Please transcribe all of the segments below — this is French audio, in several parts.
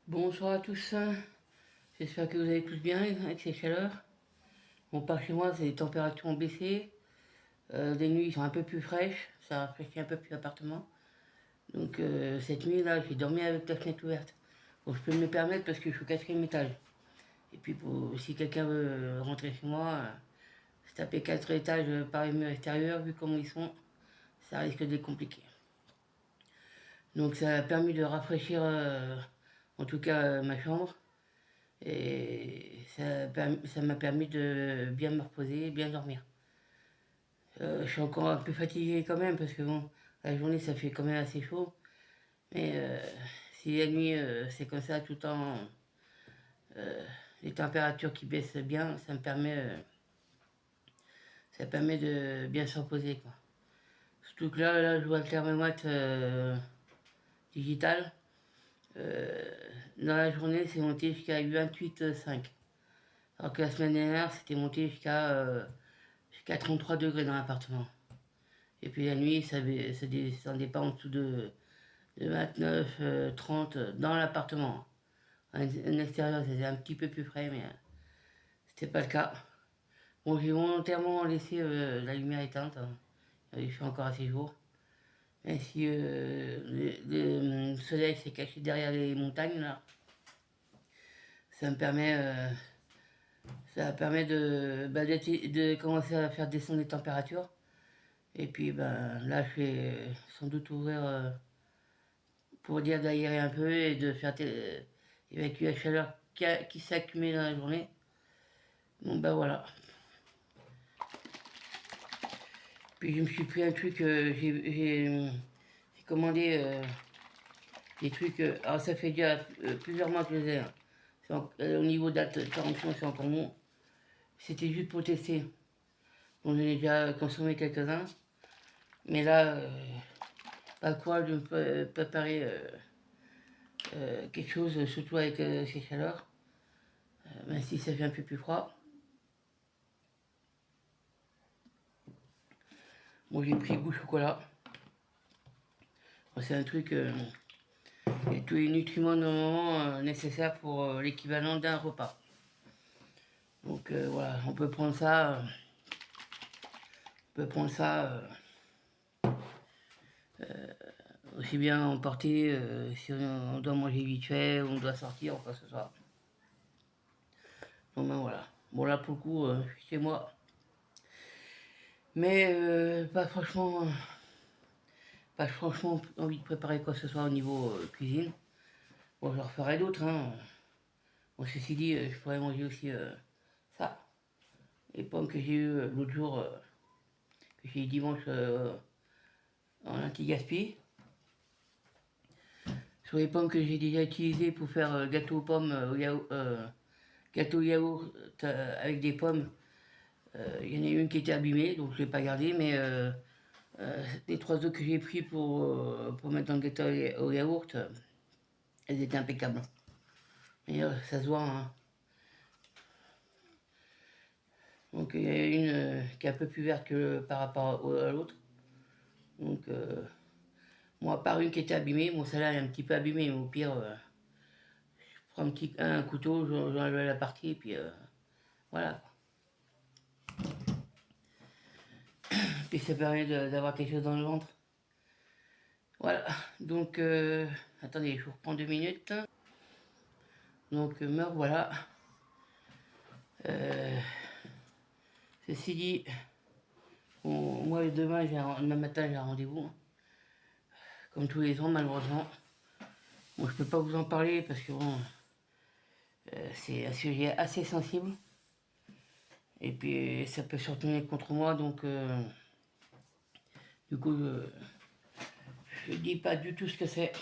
Bonsoir à tous, j'espère que vous allez tous bien avec ces chaleurs. Bon, par chez moi, les températures ont baissé, les nuits sont un peu plus fraîches, ça rafraîchit un peu plus l'appartement. Donc cette nuit-là, j'ai dormi avec la fenêtre ouverte. Bon, je peux me le permettre parce que je suis au 4e étage. Et puis si quelqu'un veut rentrer chez moi, se taper 4 étages par les murs extérieurs, vu comment ils sont, ça risque d'être compliqué. Donc ça a permis de rafraîchir en tout cas ma chambre. Et ça m'a permis de bien me reposer, bien dormir. Je suis encore un peu fatigué quand même parce que bon, la journée ça fait quand même assez chaud. Mais si la nuit c'est comme ça tout le temps, les températures qui baissent bien, ça permet de bien se reposer quoi. Surtout que là je vois le thermomètre digital. Euh, dans la journée c'est monté jusqu'à 28,5. Alors que la semaine dernière c'était monté jusqu'à 33 degrés dans l'appartement. Et puis la nuit, ça descendait pas en dessous de 29, 30 dans l'appartement. En extérieur, c'était un petit peu plus frais, mais c'était pas le cas. Bon, j'ai volontairement laissé la lumière éteinte. Il fait encore assez jour. Même si le soleil s'est caché derrière les montagnes, là, ça me permet, euh, ça permet de commencer à faire descendre les températures. Et puis ben, là, je vais sans doute ouvrir pour dire d'aérer un peu et de faire évacuer la chaleur qui s'accumule dans la journée. Bon ben voilà. Puis je me suis pris un truc, j'ai commandé des trucs, alors ça fait déjà plusieurs mois que je les ai. Au niveau date de péremption, c'est encore bon. C'était juste pour tester. Bon, j'en ai déjà consommé quelques-uns. Mais là, pas le courage de me préparer quelque chose, surtout avec ces chaleurs. Même si ça fait un peu plus froid. Bon, j'ai pris goût chocolat. Bon, c'est un truc, et tous les nutriments normalement nécessaires pour l'équivalent d'un repas. Donc voilà, on peut prendre ça aussi bien emporter si on doit manger vite fait, on doit sortir, quoi que ce soit. Donc ben voilà. Bon là pour le coup, je suis chez moi. Mais pas franchement envie de préparer quoi que ce soit au niveau cuisine. Bon, je referai d'autres. Hein. Bon, ceci dit, je pourrais manger aussi ça. Les pommes que j'ai eues l'autre jour, que j'ai eu dimanche en anti-gaspi. Sur les pommes que j'ai déjà utilisées pour faire gâteau aux pommes, gâteau yaourt avec des pommes, il y en a une qui était abîmée, donc je ne l'ai pas gardée, mais les 3 autres que j'ai pris pour mettre dans le gâteau au yaourt, elles étaient impeccables. Et ça se voit, hein. Donc il y a une qui est un peu plus verte que par rapport à l'autre. Donc moi, à part une qui était abîmée, bon celle-là elle est un petit peu abîmée, mais au pire, je prends un couteau, j'enlève la partie et puis voilà. Puis ça permet d'avoir quelque chose dans le ventre. Voilà, donc attendez, je vous reprends 2 minutes. Donc me voilà. Euh, Ceci dit, bon, moi demain matin j'ai un rendez-vous, hein. Comme tous les ans malheureusement. Bon, je peux pas vous en parler parce que bon, c'est un sujet assez sensible. Et puis ça peut se retourner contre moi, donc du coup je dis pas du tout ce que c'est.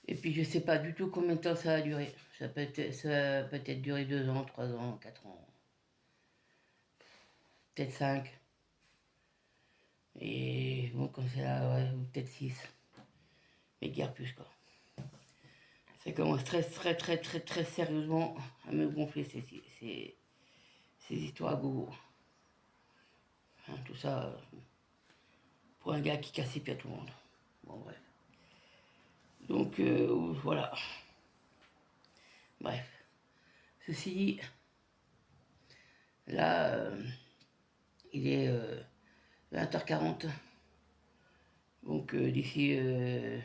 Et puis je sais pas du tout combien de temps ça va durer. Ça va peut-être durer 2 ans, 3 ans, 4 ans, peut-être 5. Et bon comme c'est là, ouais, peut-être 6. Mais guère plus quoi. Ça commence très sérieusement à me gonfler ces histoires à gogo. Hein, tout ça pour un gars qui casse les pieds à tout le monde. Bon bref. Donc voilà. Bref. Ceci dit, là, il est 20h40. Donc d'ici 1h,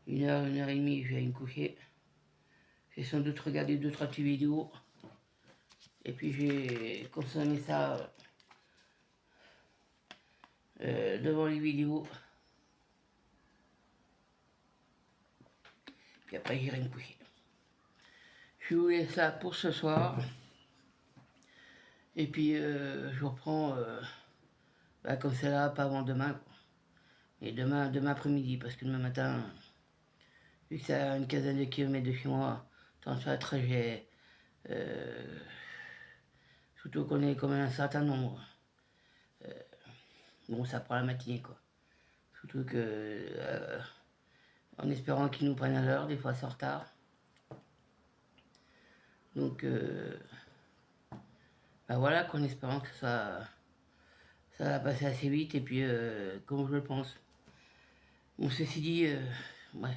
1h30, je vais me coucher. Je vais sans doute regarder 2-3 petites vidéos. Et puis je vais consommer ça devant les vidéos. Puis après j'irai me coucher. Je vous laisse ça pour ce soir. Et puis je reprends comme c'est là, pas avant demain. Et demain après-midi, parce que demain matin, vu que c'est à une quinzaine de kilomètres de chez moi, tant sur le trajet, surtout qu'on est comme un certain nombre. Bon, ça prend la matinée, quoi. Surtout que, en espérant qu'ils nous prennent à l'heure, des fois c'est en retard. Donc, voilà, qu'en espérant que ça va passer assez vite, et puis, comme je le pense. Bon, ceci dit, ouais,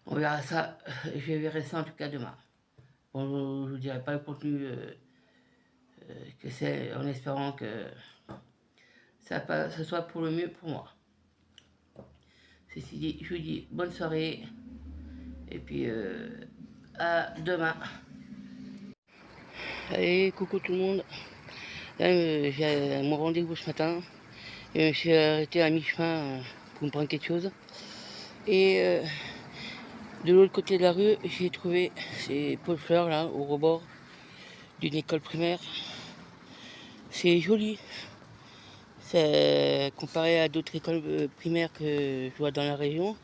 on verra ça, je verrai ça en tout cas demain. Bon, je ne vous dirai pas le contenu que c'est, en espérant que ça soit pour le mieux pour moi. Ceci dit, je vous dis bonne soirée, et puis à demain. Allez, coucou tout le monde. Là, j'ai mon rendez-vous ce matin. Je me suis arrêté à mi-chemin pour me prendre quelque chose. Et de l'autre côté de la rue, j'ai trouvé ces pots de fleurs là, au rebord d'une école primaire. C'est joli. C'est comparé à d'autres écoles primaires que je vois dans la région.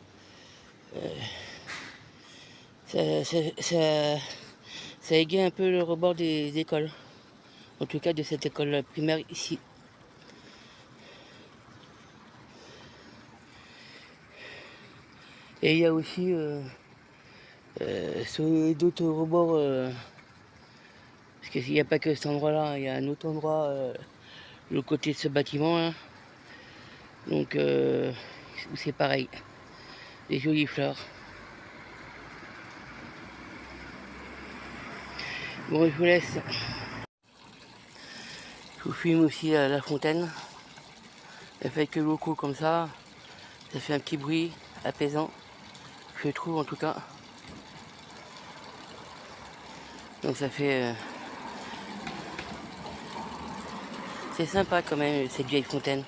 Ça égaye un peu le rebord des écoles. En tout cas de cette école primaire ici. Et il y a aussi sur d'autres rebords, parce qu'il n'y a pas que cet endroit-là, il y a un autre endroit, le côté de ce bâtiment là. Donc c'est pareil, des jolies fleurs. Bon, je vous laisse. Je vous filme aussi la fontaine. Le fait que l'eau coule comme ça fait un petit bruit apaisant, je trouve en tout cas. Donc ça fait... c'est sympa quand même cette vieille fontaine.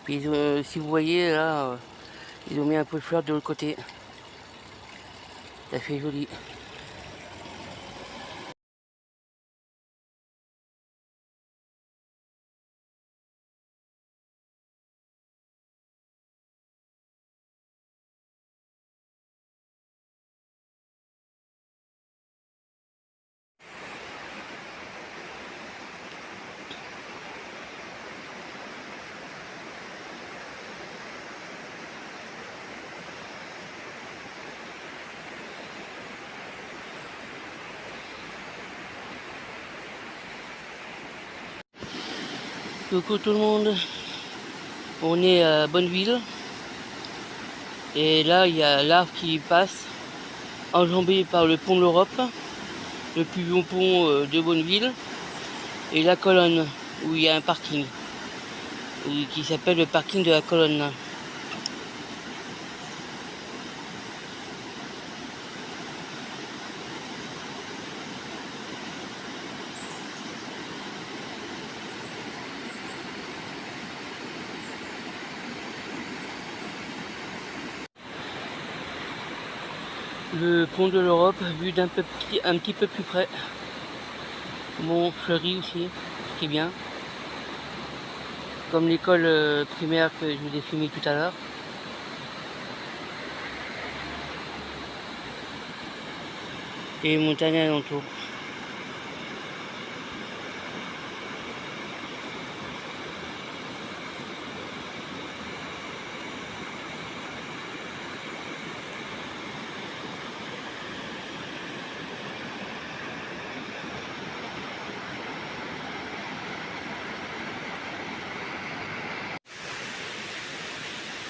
Puis si vous voyez là, ils ont mis un peu de fleurs de l'autre côté. Ça fait joli. Coucou tout le monde, on est à Bonneville et là il y a l'Arve qui passe, enjambé par le pont de l'Europe, le plus long pont de Bonneville, et la colonne où il y a un parking qui s'appelle le parking de la colonne. Le pont de l'Europe vu un petit peu plus près. Bon, fleuri aussi, ce qui est bien. Comme l'école primaire que je vous ai filmé tout à l'heure. Et les montagnes alentour.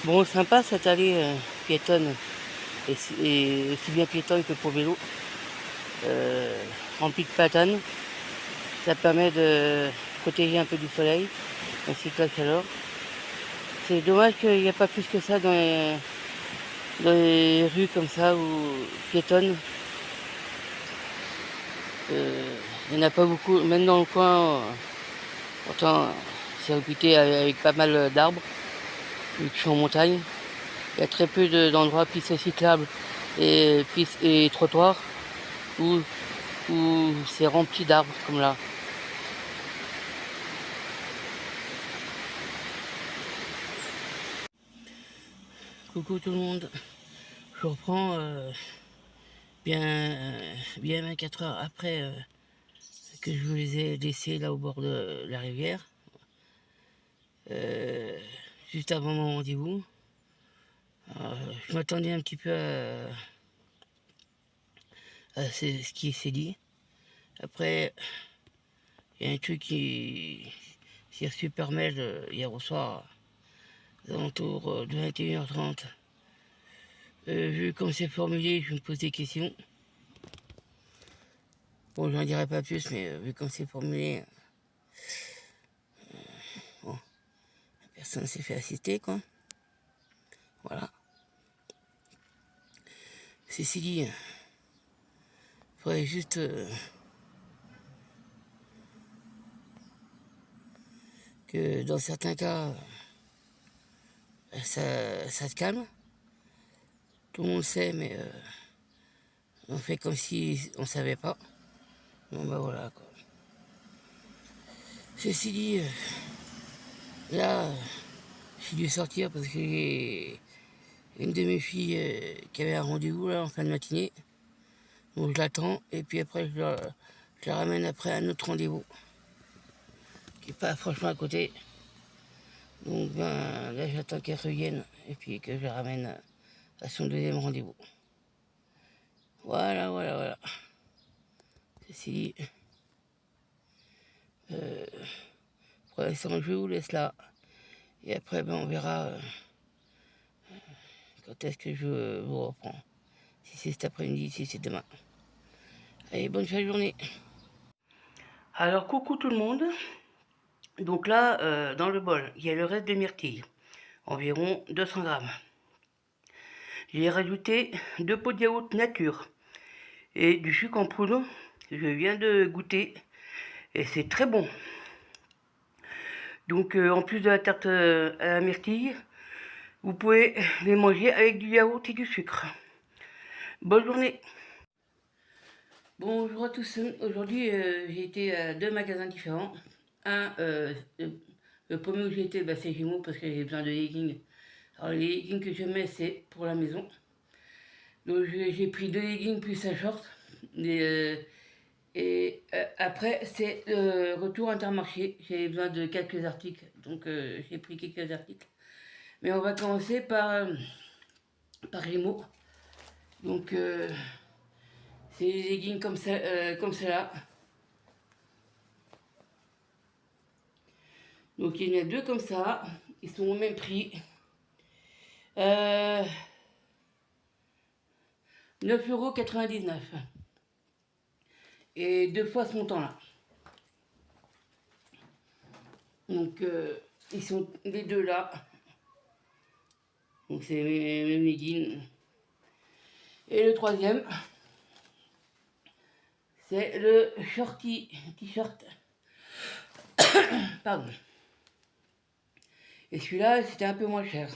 Bon, sympa cette allée piétonne et aussi bien piétonne que pour vélo, remplie de platanes. Ça permet de protéger un peu du soleil, ainsi que la chaleur. C'est dommage qu'il n'y a pas plus que ça dans les rues comme ça ou piétonnes. Il n'y en a pas beaucoup, même dans le coin, pourtant c'est réputé avec pas mal d'arbres, vu que je suis en montagne. Il y a très peu d'endroits pistes cyclables et trottoirs où c'est rempli d'arbres comme là. Coucou tout le monde, je reprends bien 24 heures après que je vous les ai laissés là au bord de la rivière, juste avant mon rendez-vous. Je m'attendais un petit peu à ce qui s'est dit. Après, il y a un truc qui s'est reçu par mail hier au soir, aux alentours de 21h30. Vu comme c'est formulé, je me pose des questions. Bon, j'en dirai pas plus, mais vu comme c'est formulé, bon, personne s'est fait assister, quoi. Voilà. Ceci dit, il faudrait juste que dans certains cas, ça se calme. Tout le monde sait, mais on fait comme si on savait pas. Bon, bah voilà, quoi. Ceci dit, là, j'ai dû sortir parce que j'ai une de mes filles qui avait un rendez-vous là en fin de matinée. Donc je l'attends et puis après je la ramène après à un autre rendez-vous qui n'est pas franchement à côté. Donc ben là j'attends qu'elle revienne et puis que je la ramène à son deuxième rendez-vous. Voilà. Ceci dit, pour l'instant je vous laisse là. Et après ben, on verra quand est-ce que je vous reprends. Si c'est cet après-midi, si c'est demain. Allez, bonne fin de journée. Alors coucou tout le monde. Donc là, dans le bol, il y a le reste de myrtille, environ 200 grammes. J'ai rajouté 2 pots de yaourt nature et du sucre en poudre que je viens de goûter et c'est très bon. Donc en plus de la tarte à la myrtille, vous pouvez les manger avec du yaourt et du sucre. Bonne journée. Bonjour à tous, aujourd'hui j'ai été à 2 magasins différents. Un, le premier où j'ai été, bah, c'est Gémeaux parce que j'ai besoin de leggings. Alors les leggings que je mets, c'est pour la maison. Donc j'ai pris 2 leggings plus un short. Et après, c'est le retour Intermarché. J'ai besoin de quelques articles, donc j'ai pris quelques articles. Mais on va commencer par Gémeaux. Donc c'est des leggings comme cela. Donc il y en a 2 comme ça. Ils sont au même prix. 9,99 €. Et 2 fois ce montant-là. Donc ils sont les 2 là. Donc c'est les mêmes leggings. Et le troisième, c'est le shorty t-shirt. Pardon. Et celui-là, c'était un peu moins cher.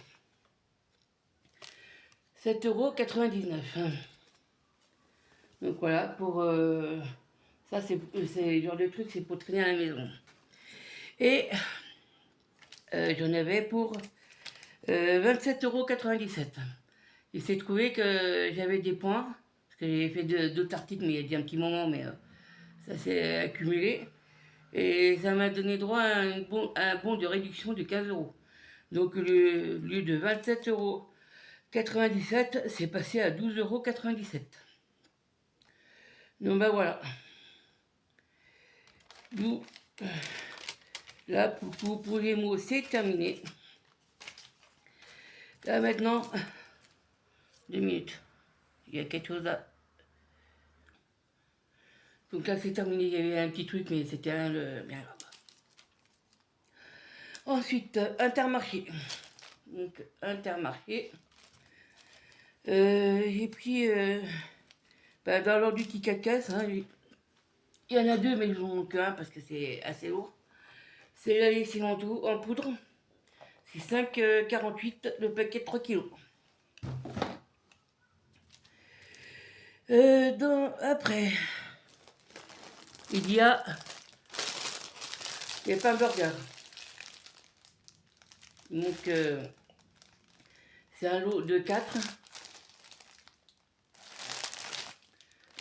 7,99 €. Donc voilà, pour ça c'est le genre de truc, c'est pour traîner à la maison. Et j'en avais pour 27,97 €. Il s'est trouvé que j'avais des points, parce que j'ai fait d'autres articles, mais il y a un petit moment, mais ça s'est accumulé. Et ça m'a donné droit à un bon de réduction de 15 €. Donc le lieu de 27,97 €, c'est passé à 12,97 €. Donc ben voilà. D'où là pour les mots c'est terminé. Là maintenant, 2 minutes. il y a quelque chose là. Donc là c'est terminé, il y avait un petit truc mais c'était rien de bien grave. Ensuite, Intermarché. Donc Intermarché. J'ai pris dans l'ordre du petit cacasse, hein, il y en a deux mais je vous montre qu'un parce que c'est assez lourd. C'est la lessive en poudre. C'est 5,48 le paquet de 3 kilos. Après, il y a les pains burgers. Donc, c'est un lot de 4.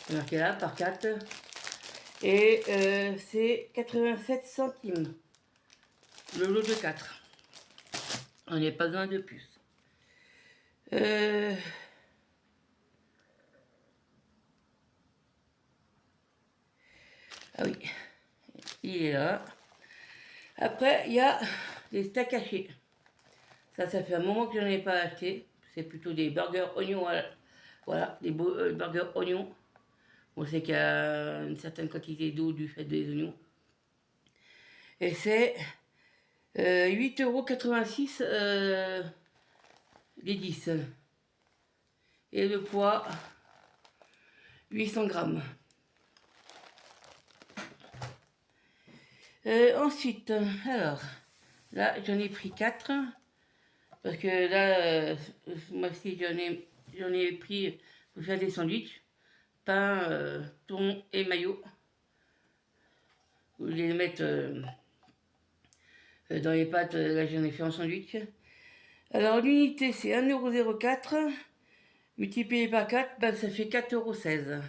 C'est marqué là, par 4. Et c'est 87 centimes. Le lot de 4. On n'est pas un de plus. Ah oui, il est là. Après, il y a les steaks hachés. Ça fait un moment que je n'en ai pas acheté. C'est plutôt des burgers oignons. Voilà, des burgers oignons. On sait qu'il y a une certaine quantité d'eau du fait des oignons. Et c'est 8,86 € les 10. Et le poids, 800 grammes. Ensuite, alors, là j'en ai pris 4. Parce que là, moi aussi j'en ai pris pour faire des sandwichs. Pain, thon et maillot. Vous les mettre dans les pâtes, là j'en ai fait en sandwich. Alors l'unité c'est 1,04 €. Multiplié par 4, ben, ça fait 4,16 €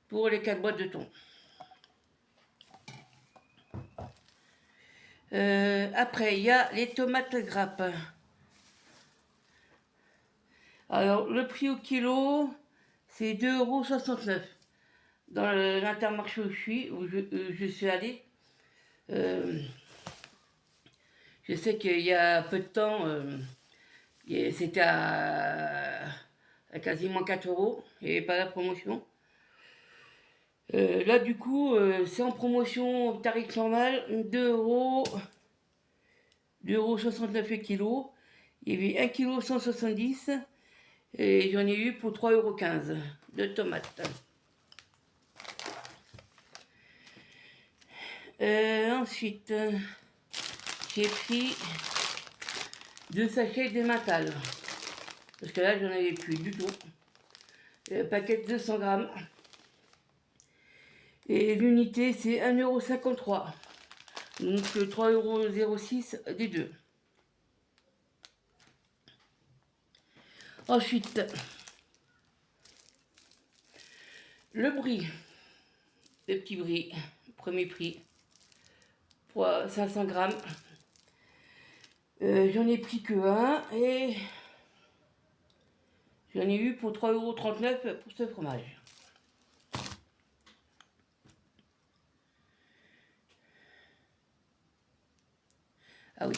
pour les 4 boîtes de thon. Après, il y a les tomates grappes. Alors, le prix au kilo, c'est 2,69 € dans l'Intermarché où je suis allée. Je sais qu'il y a peu de temps, c'était à quasiment 4 €. Il n'y avait pas la promotion. Là, du coup, c'est en promotion tarif normal, 2,69 € le kilo. Il y avait 1 kg 170 et j'en ai eu pour 3,15 € de tomates. Ensuite, j'ai pris 2 sachets de mental. Parce que là, j'en avais plus du tout. Paquet de 200 grammes. Et l'unité, c'est 1,53 €. Donc 3,06 € des deux. Ensuite, le brie. Le petit brie, premier prix. Pour 500 grammes. J'en ai pris que un et j'en ai eu pour 3,39 € pour ce fromage. Ah oui.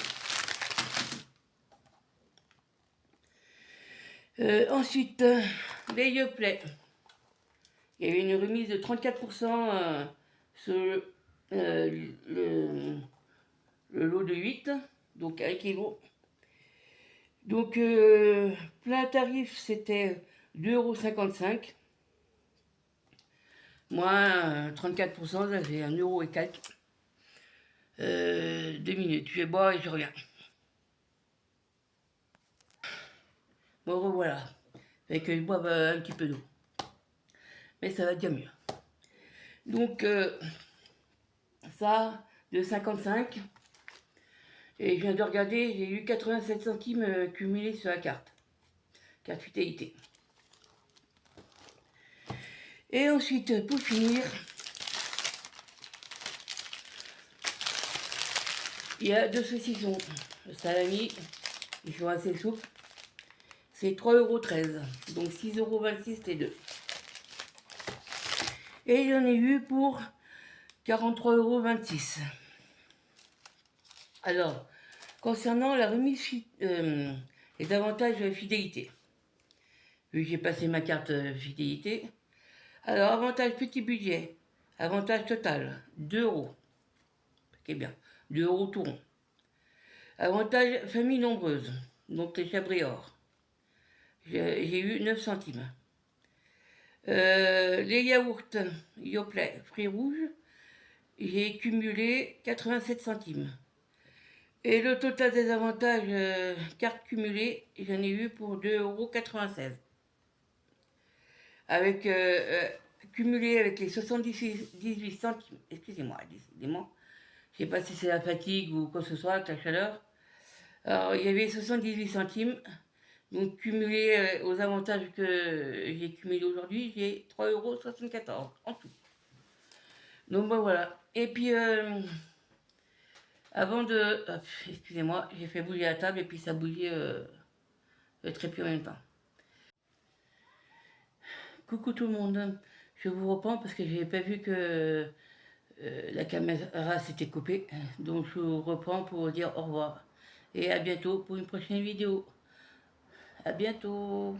Ensuite, les Yoplait. Il y avait une remise de 34% sur le lot de 8, donc 1 kg. Donc, plein tarif, c'était 2,55 €. Moins 34%, ça fait 1 € et quelques. 2 minutes, je vais boire et je reviens. Bon, revoilà. Fait que je bois un petit peu d'eau. Mais ça va déjà mieux. Donc, ça, de 55. Et je viens de regarder, j'ai eu 87 centimes cumulés sur la carte. Carte fidélité. Et ensuite, pour finir, il y a 2 saucissons. Le salami, ils sont assez souples. C'est 3,13 €. Donc 6,26 € les deux. Et j'en ai eu pour 43,26 €. Alors, concernant la remise, les avantages de la fidélité. vu que j'ai passé ma carte fidélité. Alors, avantage petit budget, avantage total, 2 euros. Ce bien, 2 euros tout rond. Avantage famille nombreuse, donc les Chabrior. J'ai eu 9 centimes. Les yaourts Yoplait, fruits rouges, j'ai cumulé 87 centimes. Et le total des avantages cartes cumulées, j'en ai eu pour 2,96 €. Avec, cumulé avec les 78 centimes, excusez-moi, décidément, je ne sais pas si c'est la fatigue ou quoi que ce soit, avec la chaleur. Alors, il y avait 78 centimes, donc cumulé aux avantages que j'ai cumulés aujourd'hui, j'ai 3,74 € en tout. Donc ben voilà. Et puis, avant de... excusez-moi, j'ai fait bouger la table et puis ça bougeait très peu en même temps. Coucou tout le monde, je vous reprends parce que je n'avais pas vu que la caméra s'était coupée. Donc je vous reprends pour vous dire au revoir. Et à bientôt pour une prochaine vidéo. À bientôt.